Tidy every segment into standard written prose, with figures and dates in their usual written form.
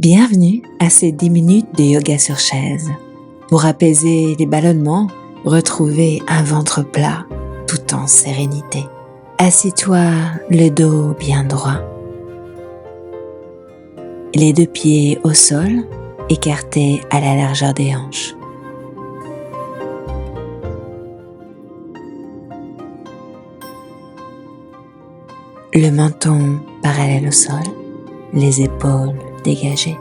Bienvenue à ces 10 minutes de yoga sur chaise. Pour apaiser les ballonnements, retrouver un ventre plat tout en sérénité. Assis-toi le dos bien droit. Les deux pieds au sol, écartés à la largeur des hanches. Le menton parallèle au sol, les épaules dégagées.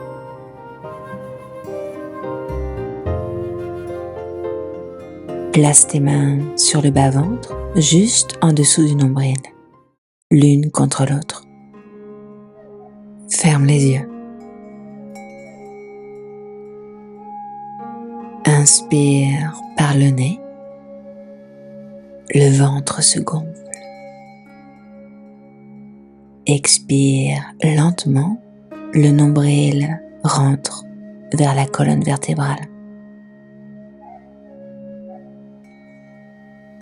Place tes mains sur le bas-ventre, juste en dessous du nombril, l'une contre l'autre. Ferme les yeux. Inspire par le nez, le ventre se gonfle. Expire lentement, le nombril rentre vers la colonne vertébrale.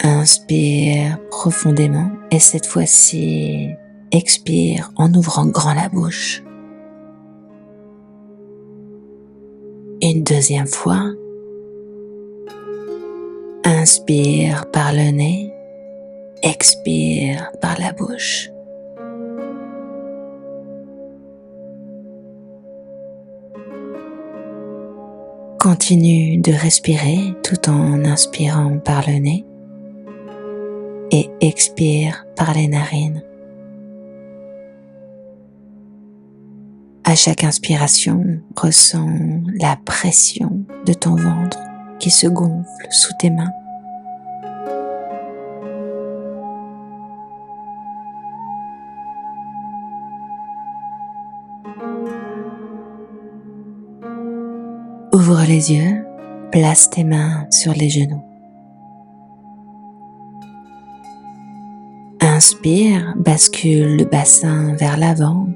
Inspire profondément et cette fois-ci, expire en ouvrant grand la bouche. Une deuxième fois, inspire par le nez, expire par la bouche. Continue de respirer tout en inspirant par le nez et expire par les narines. À chaque inspiration, ressens la pression de ton ventre qui se gonfle sous tes mains. Ouvre les yeux, place tes mains sur les genoux. Inspire, bascule le bassin vers l'avant.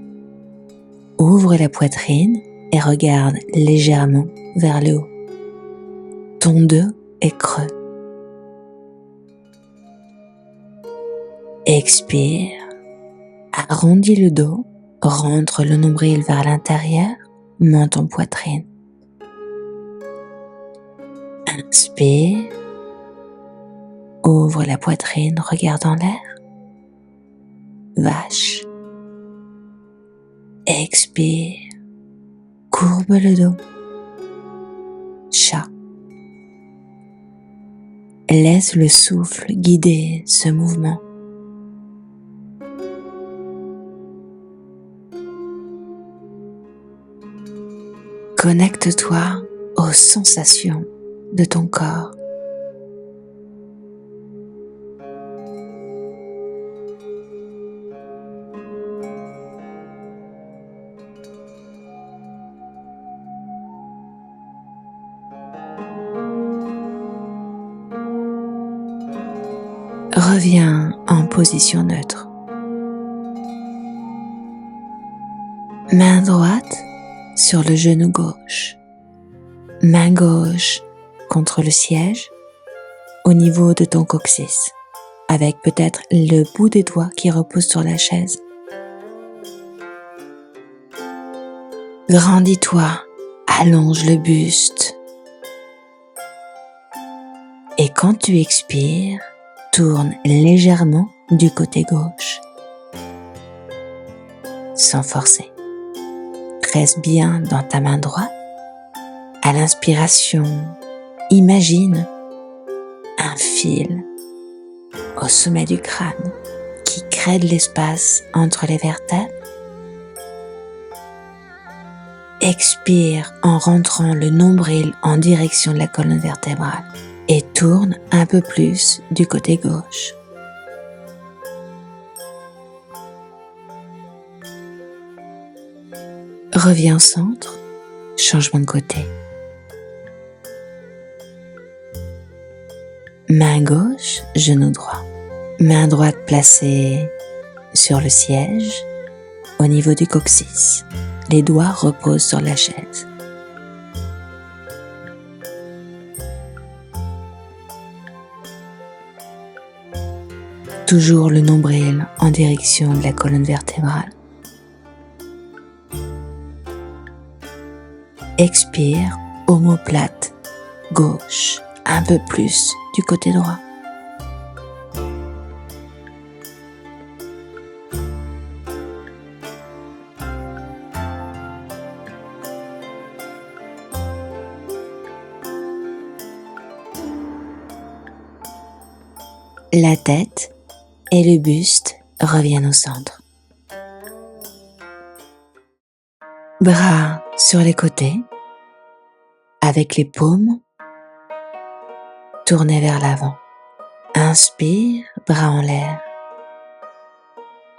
Ouvre la poitrine et regarde légèrement vers le haut. Ton dos est creux. Expire, arrondis le dos, rentre le nombril vers l'intérieur, menton poitrine. Inspire, ouvre la poitrine, regarde en l'air. Vache. Expire, courbe le dos. Chat. Laisse le souffle guider ce mouvement. Connecte-toi aux sensations de ton corps. Reviens en position neutre. Main droite sur le genou gauche. Main gauche contre le siège au niveau de ton coccyx, avec peut-être le bout des doigts qui repose sur la chaise. Grandis-toi, allonge le buste. Et quand tu expires, tourne légèrement du côté gauche, sans forcer. Reste bien dans ta main droite. À l'inspiration, imagine un fil au sommet du crâne qui crée de l'espace entre les vertèbres. Expire en rentrant le nombril en direction de la colonne vertébrale et tourne un peu plus du côté gauche. Reviens au centre, changement de côté. Main gauche, genou droit. Main droite placée sur le siège, au niveau du coccyx. Les doigts reposent sur la chaise. Toujours le nombril en direction de la colonne vertébrale. Expire, omoplate, gauche, un peu plus du côté droit. La tête et le buste reviennent au centre. Bras sur les côtés, avec les paumes tournées vers l'avant. Inspire, bras en l'air.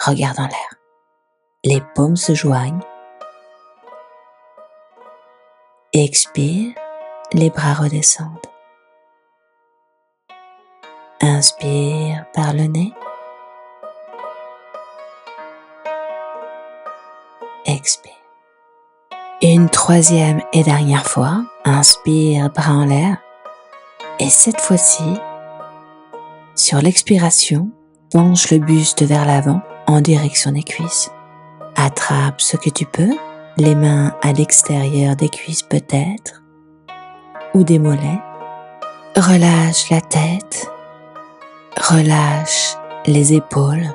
Regarde en l'air. Les paumes se joignent. Expire, les bras redescendent. Inspire par le nez. Expire. Une troisième et dernière fois, inspire, bras en l'air. Et cette fois-ci, sur l'expiration, penche le buste vers l'avant en direction des cuisses. Attrape ce que tu peux, les mains à l'extérieur des cuisses peut-être, ou des mollets. Relâche la tête, relâche les épaules.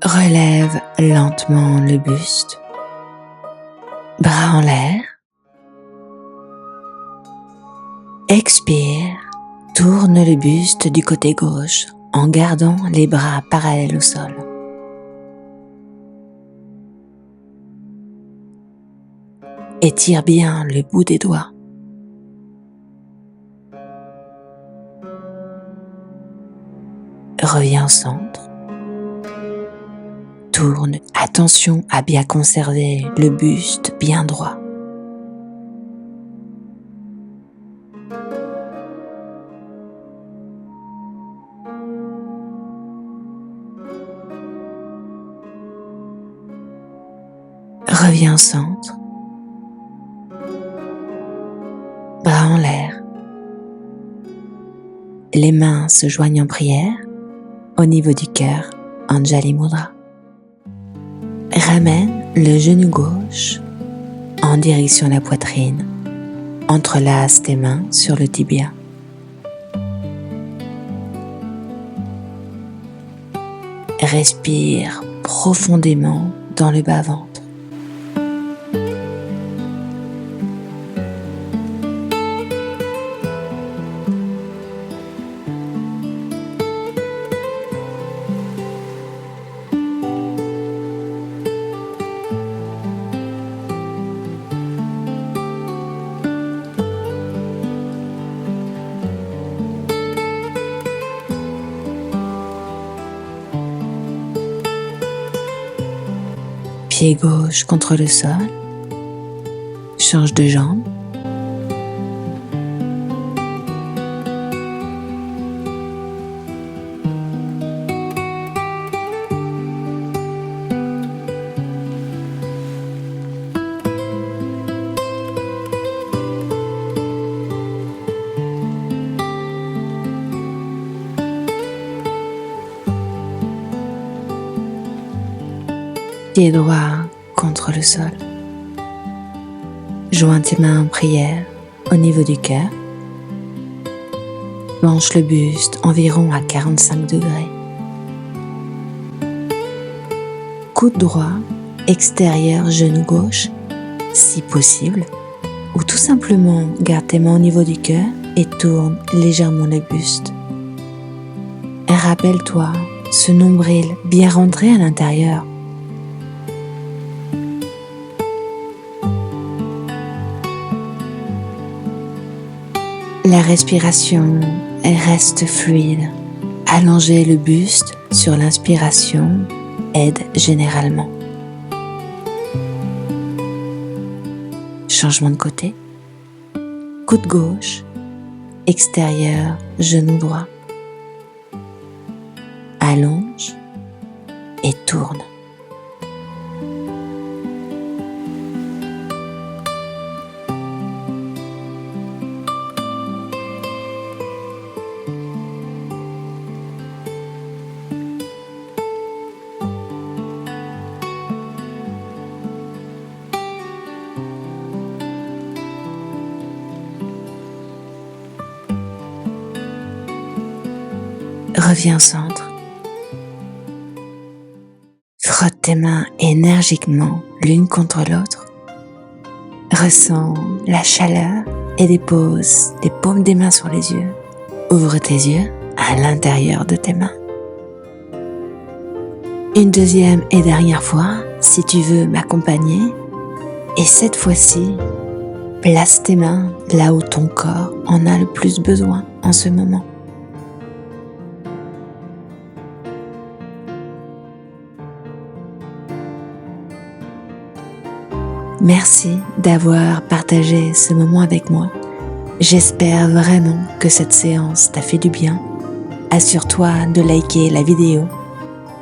Relève lentement le buste, bras en l'air. Expire, tourne le buste du côté gauche en gardant les bras parallèles au sol. Étire bien le bout des doigts. Reviens au centre. Tourne, attention à bien conserver le buste bien droit. Reviens au centre. Bras en l'air. Les mains se joignent en prière au niveau du cœur, Anjali Mudra. Ramène le genou gauche en direction de la poitrine. Entrelace tes mains sur le tibia. Respire profondément dans le bas-ventre. Pied gauche contre le sol. Change de jambe. Pied droit contre le sol. Joins tes mains en prière au niveau du cœur. Penche le buste environ à 45 degrés. Coude droit, extérieur genou gauche, si possible, ou tout simplement garde tes mains au niveau du cœur et tourne légèrement le buste. Et rappelle-toi, ce nombril bien rentré à l'intérieur. La respiration reste fluide. Allonger le buste sur l'inspiration aide généralement. Changement de côté. Coude gauche, extérieur, genou droit. Allonge et tourne. reviens au centre. Frotte tes mains énergiquement l'une contre l'autre. Ressens la chaleur et dépose les paumes des mains sur les yeux. Ouvre tes yeux à l'intérieur de tes mains. Une deuxième et dernière fois, si tu veux m'accompagner. Et cette fois-ci, place tes mains là où ton corps en a le plus besoin en ce moment. Merci d'avoir partagé ce moment avec moi. J'espère vraiment que cette séance t'a fait du bien. Assure-toi de liker la vidéo,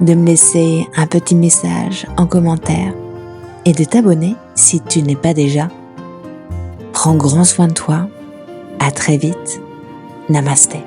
de me laisser un petit message en commentaire et de t'abonner si tu n'es pas déjà. Prends grand soin de toi. À très vite. Namasté.